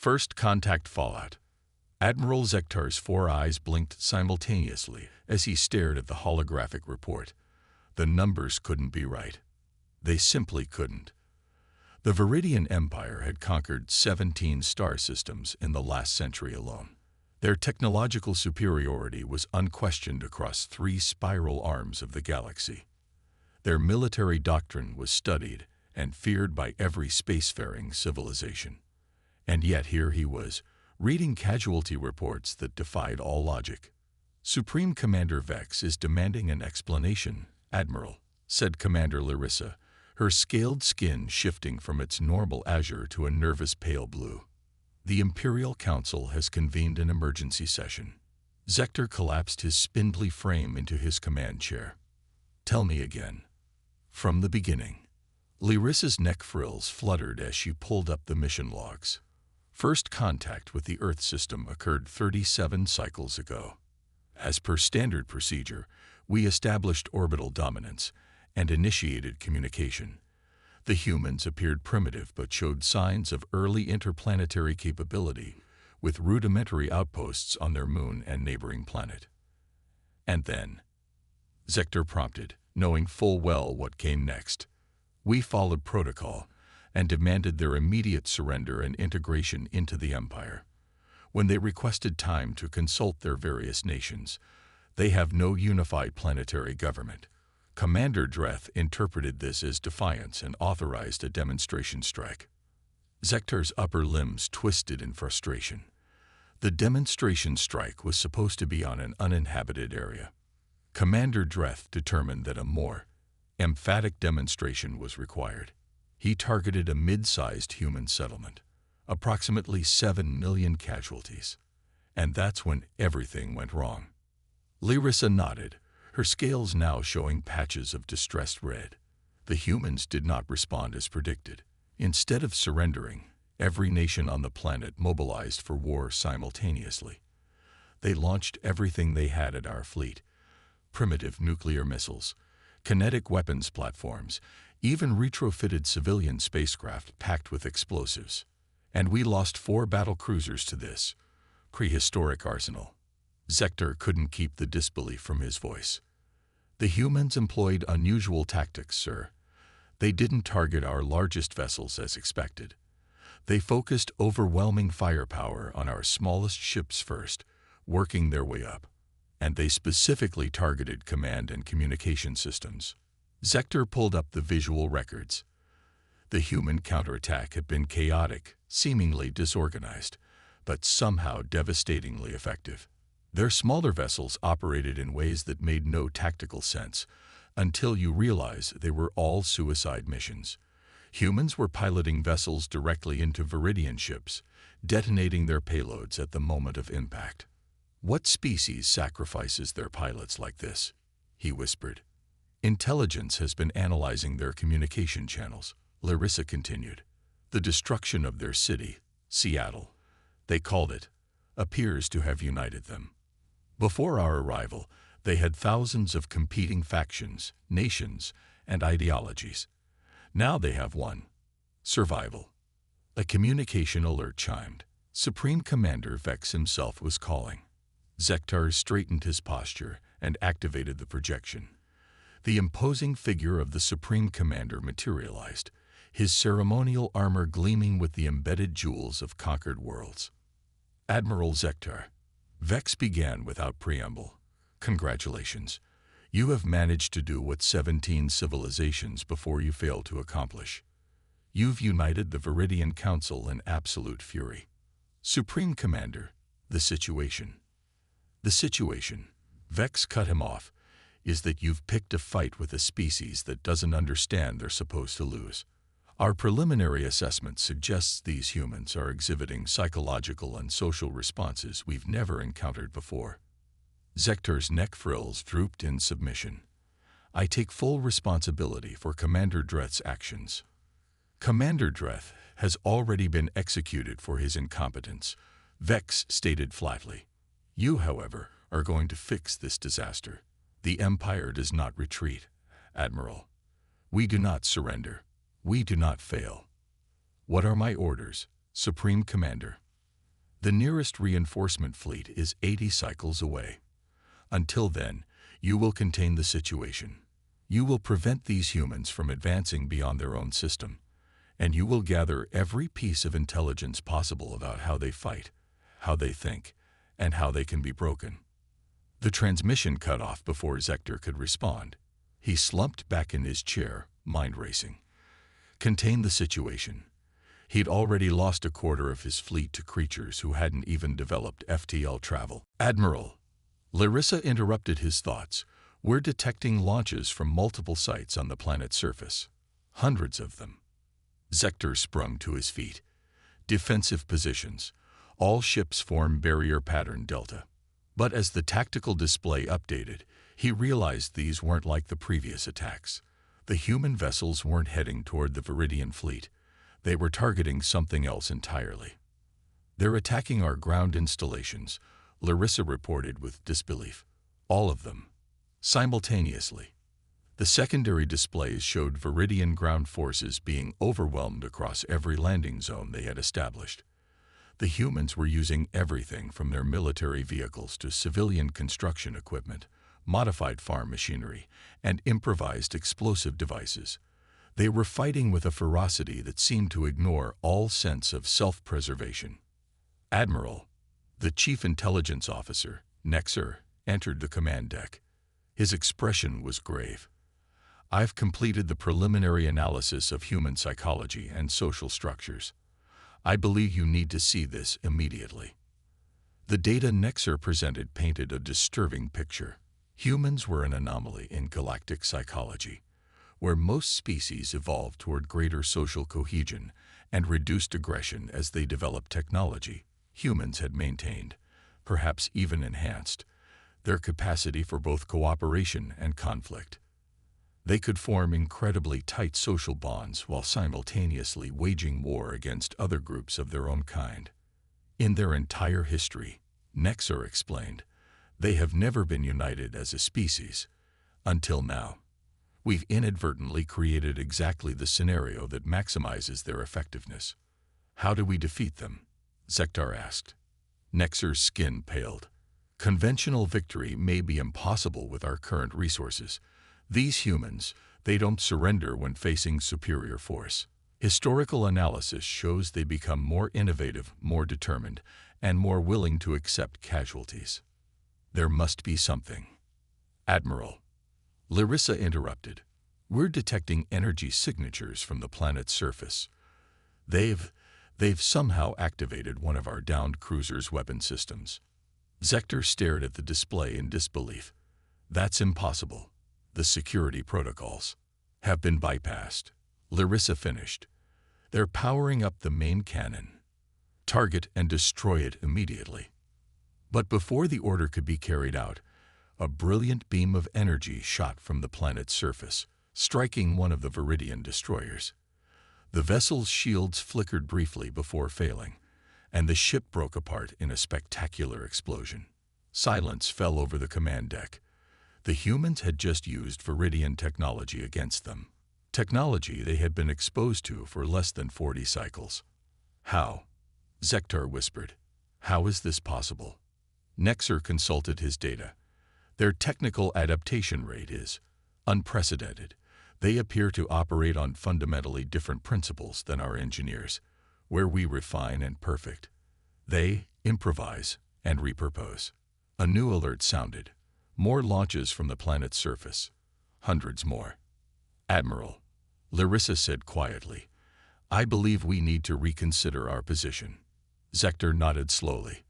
First contact fallout. Admiral Zektar's 4 eyes blinked simultaneously as he stared at the holographic report. The numbers couldn't be right. They simply couldn't. The Viridian Empire had conquered 17 star systems in the last century alone. Their technological superiority was unquestioned across 3 spiral arms of the galaxy. Their military doctrine was studied and feared by every spacefaring civilization. And yet here he was, reading casualty reports that defied all logic. Supreme Commander Vex is demanding an explanation, Admiral, said Commander Larissa, her scaled skin shifting from its normal azure to a nervous pale blue. The Imperial Council has convened an emergency session. Zektar collapsed his spindly frame into his command chair. Tell me again. From the beginning. Larissa's neck frills fluttered as she pulled up the mission logs. First contact with the Earth system occurred 37 cycles ago. As per standard procedure, we established orbital dominance and initiated communication. The humans appeared primitive but showed signs of early interplanetary capability, with rudimentary outposts on their moon and neighboring planet. And then, Zektar prompted, knowing full well what came next. We followed protocol and demanded their immediate surrender and integration into the Empire. When they requested time to consult their various nations, they have no unified planetary government. Commander Dreth interpreted this as defiance and authorized a demonstration strike. Zektar's upper limbs twisted in frustration. The demonstration strike was supposed to be on an uninhabited area. Commander Dreth determined that a more emphatic demonstration was required. He targeted a mid-sized human settlement, approximately 7 million casualties. And that's when everything went wrong. Larissa nodded, her scales now showing patches of distressed red. The humans did not respond as predicted. Instead of surrendering, every nation on the planet mobilized for war simultaneously. They launched everything they had at our fleet: primitive nuclear missiles, kinetic weapons platforms, even retrofitted civilian spacecraft packed with explosives. And we lost 4 battle cruisers to this prehistoric arsenal. Zektar couldn't keep the disbelief from his voice. The humans employed unusual tactics, sir. They didn't target our largest vessels as expected. They focused overwhelming firepower on our smallest ships first, working their way up. And they specifically targeted command and communication systems. Zektar pulled up the visual records. The human counterattack had been chaotic, seemingly disorganized, but somehow devastatingly effective. Their smaller vessels operated in ways that made no tactical sense, until you realize they were all suicide missions. Humans were piloting vessels directly into Viridian ships, detonating their payloads at the moment of impact. What species sacrifices their pilots like this? He whispered. Intelligence has been analyzing their communication channels, Larissa continued. The destruction of their city, Seattle, they called it, appears to have united them. Before our arrival, they had thousands of competing factions, nations, and ideologies. Now they have one: survival. A communication alert chimed. Supreme Commander Vex himself was calling. Zektar straightened his posture and activated the projection. The imposing figure of the Supreme Commander materialized, his ceremonial armor gleaming with the embedded jewels of conquered worlds. Admiral Zektar. Vex began without preamble. Congratulations. You have managed to do what 17 civilizations before you failed to accomplish. You've united the Viridian Council in absolute fury. Supreme Commander, the situation. The situation, Vex cut him off, is that you've picked a fight with a species that doesn't understand they're supposed to lose. Our preliminary assessment suggests these humans are exhibiting psychological and social responses we've never encountered before. Zektar's neck frills drooped in submission. I take full responsibility for Commander Dreth's actions. Commander Dreth has already been executed for his incompetence, Vex stated flatly. You, however, are going to fix this disaster. The Empire does not retreat, Admiral. We do not surrender. We do not fail. What are my orders, Supreme Commander? The nearest reinforcement fleet is 80 cycles away. Until then, you will contain the situation. You will prevent these humans from advancing beyond their own system, and you will gather every piece of intelligence possible about how they fight, how they think, and how they can be broken. The transmission cut off before Zector could respond. He slumped back in his chair, mind racing. Contain the situation. He'd already lost a quarter of his fleet to creatures who hadn't even developed FTL travel. Admiral, Larissa interrupted his thoughts. We're detecting launches from multiple sites on the planet's surface. Hundreds of them. Zector sprung to his feet. Defensive positions. All ships form barrier pattern delta. But as the tactical display updated, he realized these weren't like the previous attacks. The human vessels weren't heading toward the Viridian fleet. They were targeting something else entirely. They're attacking our ground installations, Larissa reported with disbelief. All of them. Simultaneously. The secondary displays showed Viridian ground forces being overwhelmed across every landing zone they had established. The humans were using everything from their military vehicles to civilian construction equipment, modified farm machinery, and improvised explosive devices. They were fighting with a ferocity that seemed to ignore all sense of self-preservation. Admiral, the chief intelligence officer, Nexer, entered the command deck. His expression was grave. I've completed the preliminary analysis of human psychology and social structures. I believe you need to see this immediately. The data Nexer presented painted a disturbing picture. Humans were an anomaly in galactic psychology, where most species evolved toward greater social cohesion and reduced aggression as they developed technology. Humans had maintained, perhaps even enhanced, their capacity for both cooperation and conflict. They could form incredibly tight social bonds while simultaneously waging war against other groups of their own kind. In their entire history, Nexer explained, they have never been united as a species. Until now, we've inadvertently created exactly the scenario that maximizes their effectiveness. How do we defeat them? Zector asked. Nexer's skin paled. Conventional victory may be impossible with our current resources. These humans, they don't surrender when facing superior force. Historical analysis shows they become more innovative, more determined, and more willing to accept casualties. There must be something. Admiral, Larissa interrupted. We're detecting energy signatures from the planet's surface. They've somehow activated one of our downed cruiser's weapon systems. Zector stared at the display in disbelief. That's impossible. The security protocols have been bypassed. Larissa finished. They're powering up the main cannon. Target and destroy it immediately. But before the order could be carried out, a brilliant beam of energy shot from the planet's surface, striking one of the Viridian destroyers. The vessel's shields flickered briefly before failing, and the ship broke apart in a spectacular explosion. Silence fell over the command deck. The humans had just used Viridian technology against them. Technology they had been exposed to for less than 40 cycles. How? Zector whispered. How is this possible? Nexer consulted his data. Their technical adaptation rate is unprecedented. They appear to operate on fundamentally different principles than our engineers, where we refine and perfect. They improvise and repurpose. A new alert sounded. More launches from the planet's surface. Hundreds more. Admiral, Larissa said quietly, I believe we need to reconsider our position. Zector nodded slowly.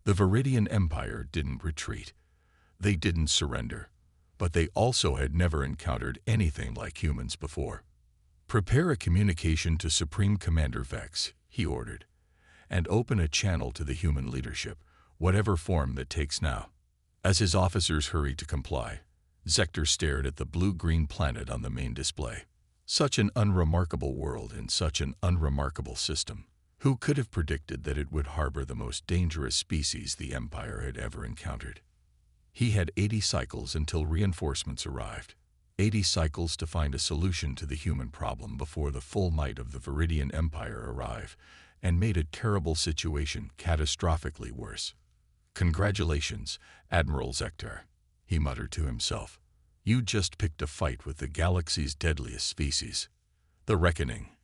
The Viridian Empire didn't retreat. They didn't surrender. But they also had never encountered anything like humans before. Prepare a communication to Supreme Commander Vex, he ordered, and open a channel to the human leadership, whatever form that takes now. As his officers hurried to comply, Zector stared at the blue-green planet on the main display. Such an unremarkable world in such an unremarkable system. Who could have predicted that it would harbor the most dangerous species the Empire had ever encountered? He had 80 cycles until reinforcements arrived. 80 cycles to find a solution to the human problem before the full might of the Viridian Empire arrived, and made a terrible situation catastrophically worse. "Congratulations, Admiral Zector," he muttered to himself. "You just picked a fight with the galaxy's deadliest species." The reckoning.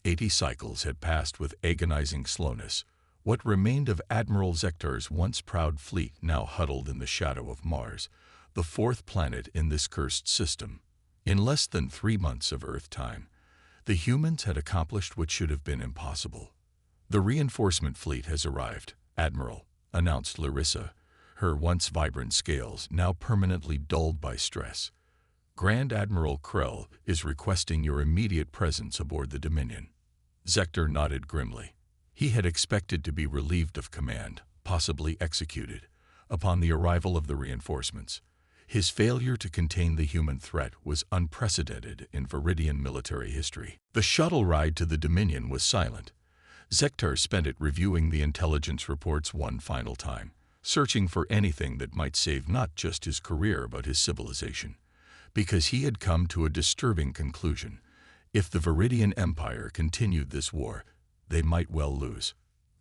80 cycles had passed with agonizing slowness. What remained of Admiral Zector's once proud fleet now huddled in the shadow of Mars, the fourth planet in this cursed system. In less than 3 months of Earth time, the humans had accomplished what should have been impossible. "The reinforcement fleet has arrived, Admiral," announced Larissa, her once vibrant scales now permanently dulled by stress. "Grand Admiral Krell is requesting your immediate presence aboard the Dominion." Zector nodded grimly. He had expected to be relieved of command, possibly executed, upon the arrival of the reinforcements. His failure to contain the human threat was unprecedented in Viridian military history. The shuttle ride to the Dominion was silent. Zector spent it reviewing the intelligence reports one final time, searching for anything that might save not just his career but his civilization. Because he had come to a disturbing conclusion. If the Viridian Empire continued this war, they might well lose.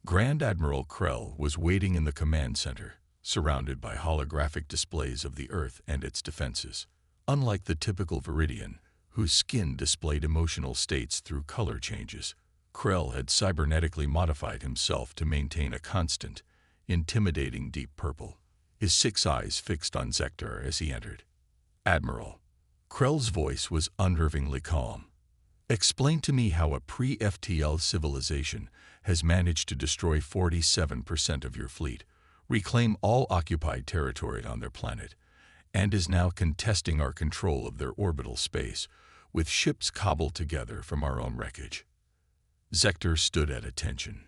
Grand Admiral Krell was waiting in the command center, surrounded by holographic displays of the Earth and its defenses. Unlike the typical Viridian, whose skin displayed emotional states through color changes, Krell had cybernetically modified himself to maintain a constant, intimidating deep purple, his 6 eyes fixed on Zector as he entered. "Admiral." Krell's voice was unnervingly calm. "Explain to me how a pre-FTL civilization has managed to destroy 47% of your fleet, reclaim all occupied territory on their planet, and is now contesting our control of their orbital space, with ships cobbled together from our own wreckage." Zector stood at attention.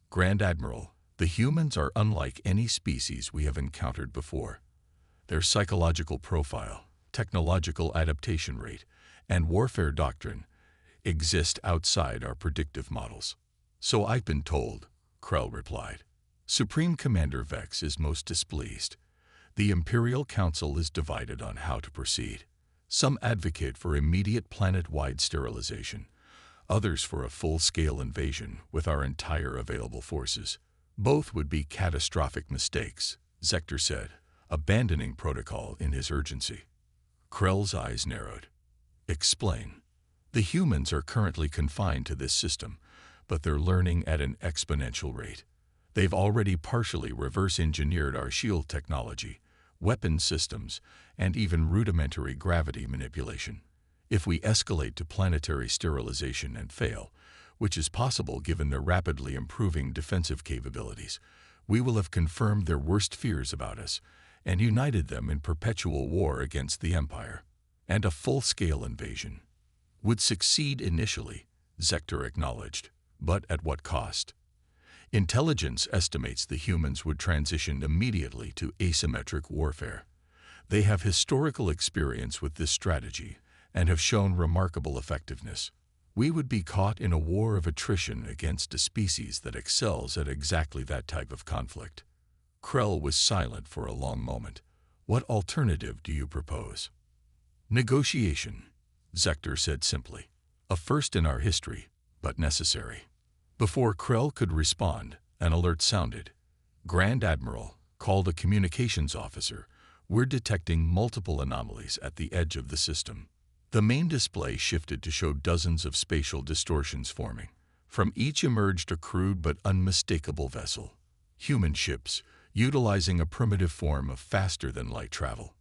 "Grand Admiral, the humans are unlike any species we have encountered before. Their psychological profile, technological adaptation rate, and warfare doctrine exist outside our predictive models." "So I've been told," Krell replied. "Supreme Commander Vex is most displeased. The Imperial Council is divided on how to proceed. Some advocate for immediate planet-wide sterilization, others for a full-scale invasion with our entire available forces. Both would be catastrophic mistakes," Zector said, abandoning protocol in his urgency. Krell's eyes narrowed. "Explain." "The humans are currently confined to this system, but they're learning at an exponential rate. They've already partially reverse-engineered our shield technology, weapon systems, and even rudimentary gravity manipulation. If we escalate to planetary sterilization and fail, which is possible given their rapidly improving defensive capabilities, we will have confirmed their worst fears about us and united them in perpetual war against the Empire. And a full-scale invasion would succeed initially," Zector acknowledged, "but at what cost? Intelligence estimates the humans would transition immediately to asymmetric warfare. They have historical experience with this strategy and have shown remarkable effectiveness. We would be caught in a war of attrition against a species that excels at exactly that type of conflict." Krell was silent for a long moment. "What alternative do you propose?" "Negotiation," Zector said simply. "A first in our history, but necessary." Before Krell could respond, an alert sounded. "Grand Admiral, called a communications officer. We're detecting multiple anomalies at the edge of the system." The main display shifted to show dozens of spatial distortions forming. From each emerged a crude but unmistakable vessel. Human ships, utilizing a primitive form of faster-than-light travel.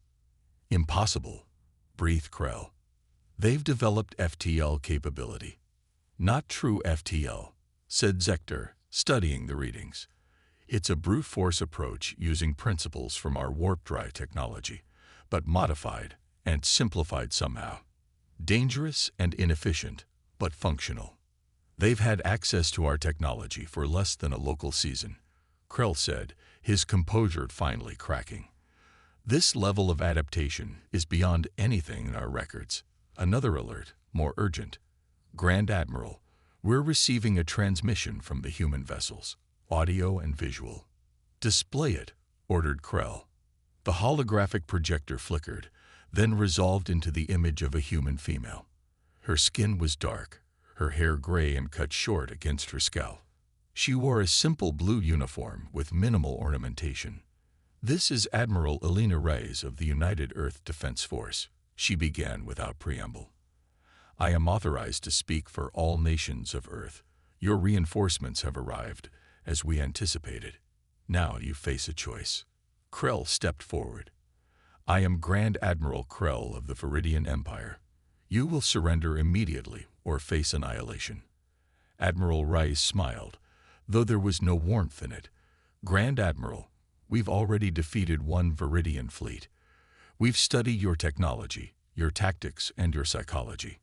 "Impossible," breathed Krell. "They've developed FTL capability." "Not true FTL," said Zector, studying the readings. "It's a brute force approach using principles from our warp-drive technology, but modified and simplified somehow. Dangerous and inefficient, but functional. They've had access to our technology for less than a local season," Krell said, his composure finally cracking. "This level of adaptation is beyond anything in our records." Another alert, more urgent. "Grand Admiral, we're receiving a transmission from the human vessels, audio and visual." "Display it," ordered Krell. The holographic projector flickered, then resolved into the image of a human female. Her skin was dark, her hair gray and cut short against her scalp. She wore a simple blue uniform with minimal ornamentation. "This is Admiral Elena Reyes of the United Earth Defense Force," she began without preamble. "I am authorized to speak for all nations of Earth. Your reinforcements have arrived, as we anticipated. Now you face a choice." Krell stepped forward. "I am Grand Admiral Krell of the Viridian Empire. You will surrender immediately or face annihilation." Admiral Reyes smiled, though there was no warmth in it. "Grand Admiral, we've already defeated one Viridian fleet. We've studied your technology, your tactics, and your psychology.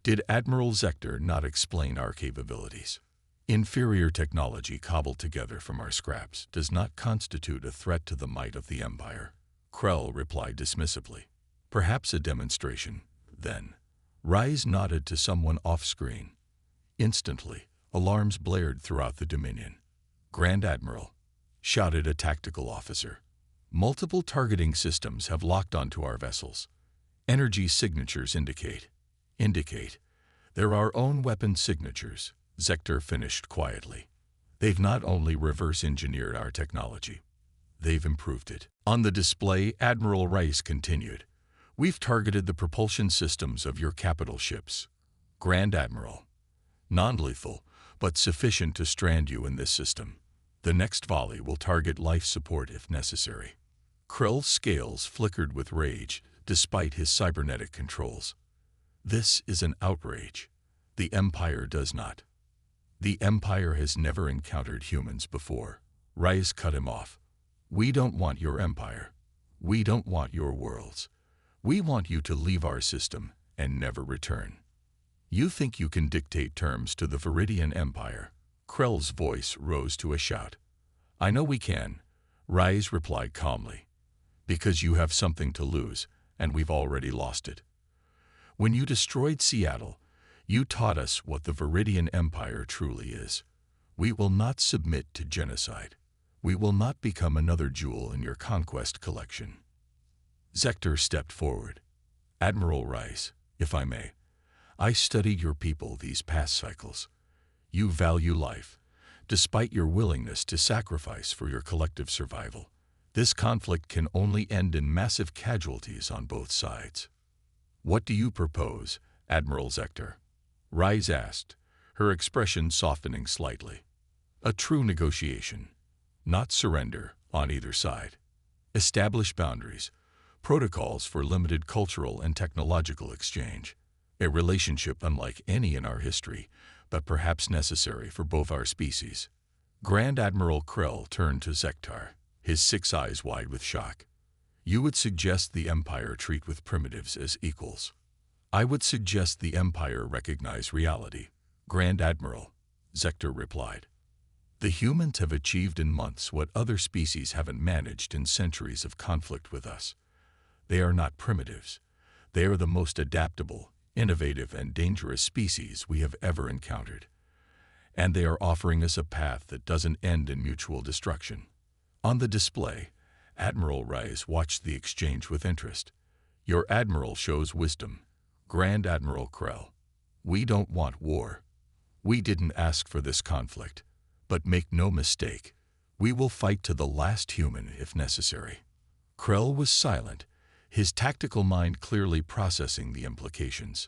Did Admiral Zector not explain our capabilities? Inferior technology cobbled together from our scraps does not constitute a threat to the might of the Empire." Krell replied dismissively. "Perhaps a demonstration, then." Reyes nodded to someone off-screen. Instantly, alarms blared throughout the Dominion. "Grand Admiral," shouted a tactical officer, "multiple targeting systems have locked onto our vessels. Energy signatures indicate. They're our own weapon signatures," Zector finished quietly. "They've not only reverse-engineered our technology, they've improved it." On the display, Admiral Reyes continued, "We've targeted the propulsion systems of your capital ships. Grand Admiral. Non-lethal, but sufficient to strand you in this system. The next volley will target life support if necessary." Krell's scales flickered with rage, despite his cybernetic controls. "This is an outrage. The Empire does not. The Empire has never encountered humans before." Reyes cut him off. "We don't want your Empire. We don't want your worlds. We want you to leave our system and never return. You think you can dictate terms to the Viridian Empire?" Krell's voice rose to a shout. "I know we can," Reyes replied calmly, "because you have something to lose, and we've already lost it. When you destroyed Seattle, you taught us what the Viridian Empire truly is. We will not submit to genocide. We will not become another jewel in your conquest collection." Zector stepped forward. "Admiral Reyes, if I may, I studied your people these past cycles. You value life, despite your willingness to sacrifice for your collective survival. This conflict can only end in massive casualties on both sides." "What do you propose, Admiral Zector?" Reyes asked, her expression softening slightly. "A true negotiation, not surrender on either side. Establish boundaries, protocols for limited cultural and technological exchange. A relationship unlike any in our history, but perhaps necessary for both our species." Grand Admiral Krell turned to Zector, his 6 eyes wide with shock. "You would suggest the Empire treat with primitives as equals." "I would suggest the Empire recognize reality, Grand Admiral," Zector replied. "The humans have achieved in months what other species haven't managed in centuries of conflict with us. They are not primitives. They are the most adaptable, innovative, and dangerous species we have ever encountered. And they are offering us a path that doesn't end in mutual destruction." On the display, Admiral Reyes watched the exchange with interest. "Your Admiral shows wisdom, Grand Admiral Krell. We don't want war. We didn't ask for this conflict. But make no mistake, we will fight to the last human if necessary." Krell was silent, his tactical mind clearly processing the implications.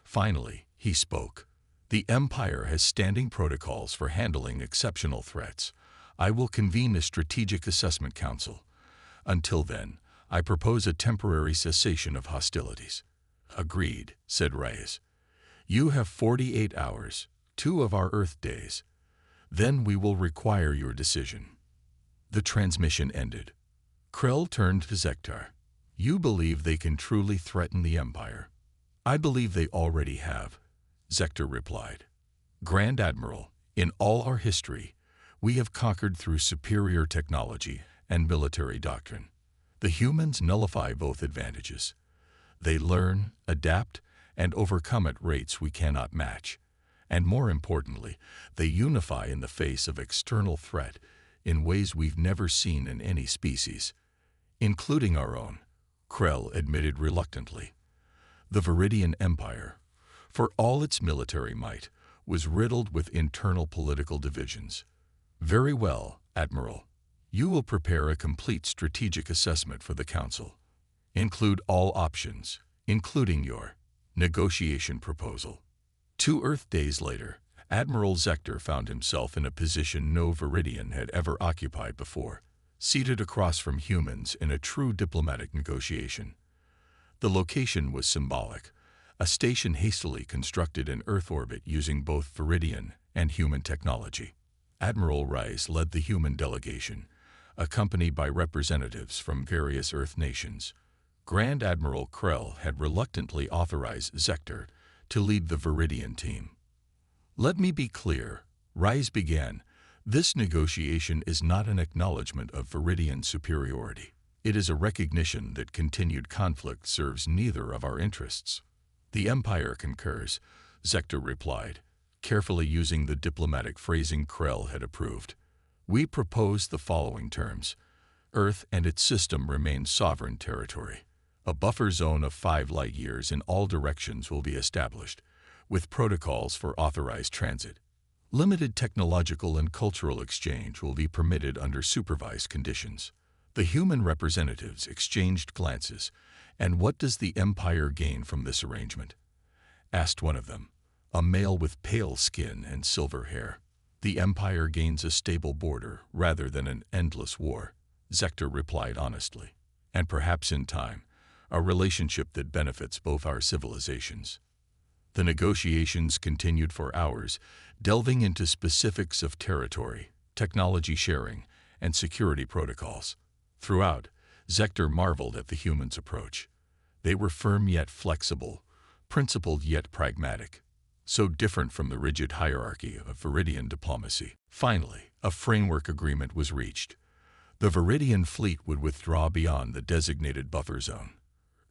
Finally, he spoke. "The Empire has standing protocols for handling exceptional threats. I will convene a strategic assessment council. Until then, I propose a temporary cessation of hostilities." "Agreed," said Reyes. "You have 48 hours, 2 of our Earth days. Then we will require your decision." The transmission ended. Krell turned to Zector. "You believe they can truly threaten the Empire?" "I believe they already have," Zector replied. "Grand Admiral, in all our history, we have conquered through superior technology and military doctrine. The humans nullify both advantages. They learn, adapt, and overcome at rates we cannot match. And more importantly, they unify in the face of external threat in ways we've never seen in any species, including our own," Krell admitted reluctantly. "The Viridian Empire, for all its military might, was riddled with internal political divisions. "Very well, Admiral. You will prepare a complete strategic assessment for the Council. Include all options, including your negotiation proposal." 2 Earth days later, Admiral Zector found himself in a position no Viridian had ever occupied before, seated across from humans in a true diplomatic negotiation. The location was symbolic, a station hastily constructed in Earth orbit using both Viridian and human technology. Admiral Rice led the human delegation, accompanied by representatives from various Earth nations. Grand Admiral Krell had reluctantly authorized Zector to lead the Viridian team. "Let me be clear," Rice began. "This negotiation is not an acknowledgement of Viridian superiority. It is a recognition that continued conflict serves neither of our interests." "The Empire concurs," Zector replied, carefully using the diplomatic phrasing Krell had approved. "We propose the following terms. Earth and its system remain sovereign territory. A buffer zone of 5 light-years in all directions will be established, with protocols for authorized transit. Limited technological and cultural exchange will be permitted under supervised conditions." The human representatives exchanged glances. "And what does the Empire gain from this arrangement?" asked one of them, a male with pale skin and silver hair. "The Empire gains a stable border rather than an endless war," Zector replied honestly. "And perhaps in time, a relationship that benefits both our civilizations." The negotiations continued for hours, delving into specifics of territory, technology sharing, and security protocols. Throughout, Zector marveled at the humans' approach. They were firm yet flexible, principled yet pragmatic, so different from the rigid hierarchy of Viridian diplomacy. Finally, a framework agreement was reached. The Viridian fleet would withdraw beyond the designated buffer zone.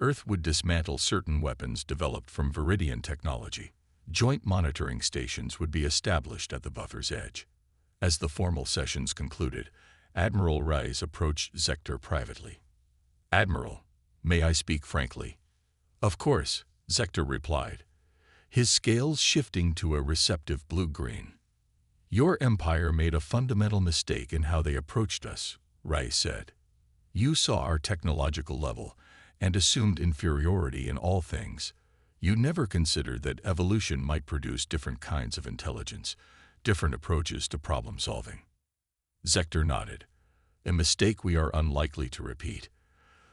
Earth would dismantle certain weapons developed from Viridian technology. Joint monitoring stations would be established at the buffer's edge. As the formal sessions concluded, Admiral Rice approached Zector privately. "Admiral, may I speak frankly?" "Of course," Zector replied, his scales shifting to a receptive blue-green. "Your Empire made a fundamental mistake in how they approached us," Rice said. "You saw our technological level and assumed inferiority in all things. You never considered that evolution might produce different kinds of intelligence, different approaches to problem-solving." Zector nodded. "A mistake we are unlikely to repeat,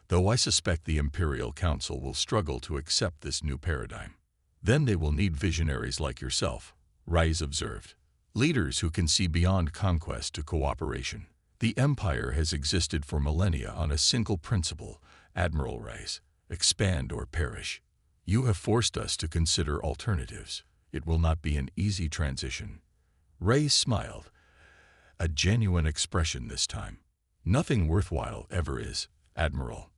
though I suspect the Imperial Council will struggle to accept this new paradigm." "Then they will need visionaries like yourself," Rice observed. "Leaders who can see beyond conquest to cooperation. The Empire has existed for millennia on a single principle, Admiral Rice: expand or perish. You have forced us to consider alternatives. It will not be an easy transition." Rice smiled, a genuine expression this time. "Nothing worthwhile ever is, Admiral.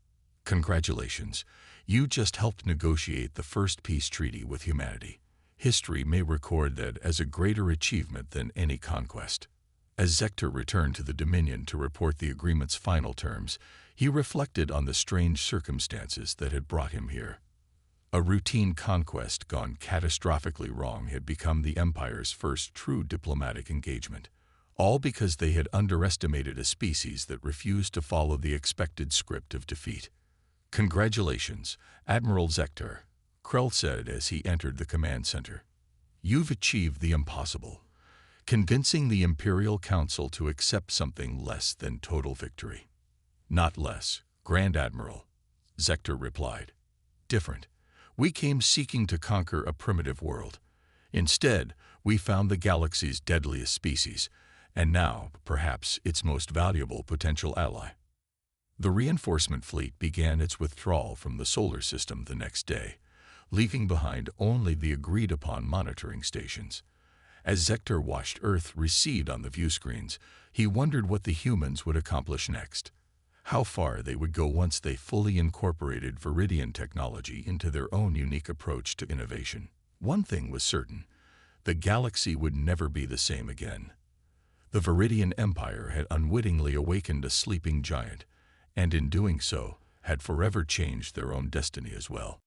Congratulations. You just helped negotiate the first peace treaty with humanity. History may record that as a greater achievement than any conquest." As Zector returned to the Dominion to report the agreement's final terms, he reflected on the strange circumstances that had brought him here. A routine conquest gone catastrophically wrong had become the Empire's first true diplomatic engagement, all because they had underestimated a species that refused to follow the expected script of defeat. "Congratulations, Admiral Zector," Krell said as he entered the command center. "You've achieved the impossible, convincing the Imperial Council to accept something less than total victory." "Not less, Grand Admiral," Zector replied. "Different. We came seeking to conquer a primitive world. Instead, we found the galaxy's deadliest species, and now, perhaps, its most valuable potential ally." The reinforcement fleet began its withdrawal from the solar system the next day, leaving behind only the agreed-upon monitoring stations. As Zector watched Earth recede on the view screens, he wondered what the humans would accomplish next, how far they would go once they fully incorporated Viridian technology into their own unique approach to innovation. One thing was certain: the galaxy would never be the same again. The Viridian Empire had unwittingly awakened a sleeping giant, and in doing so, had forever changed their own destiny as well.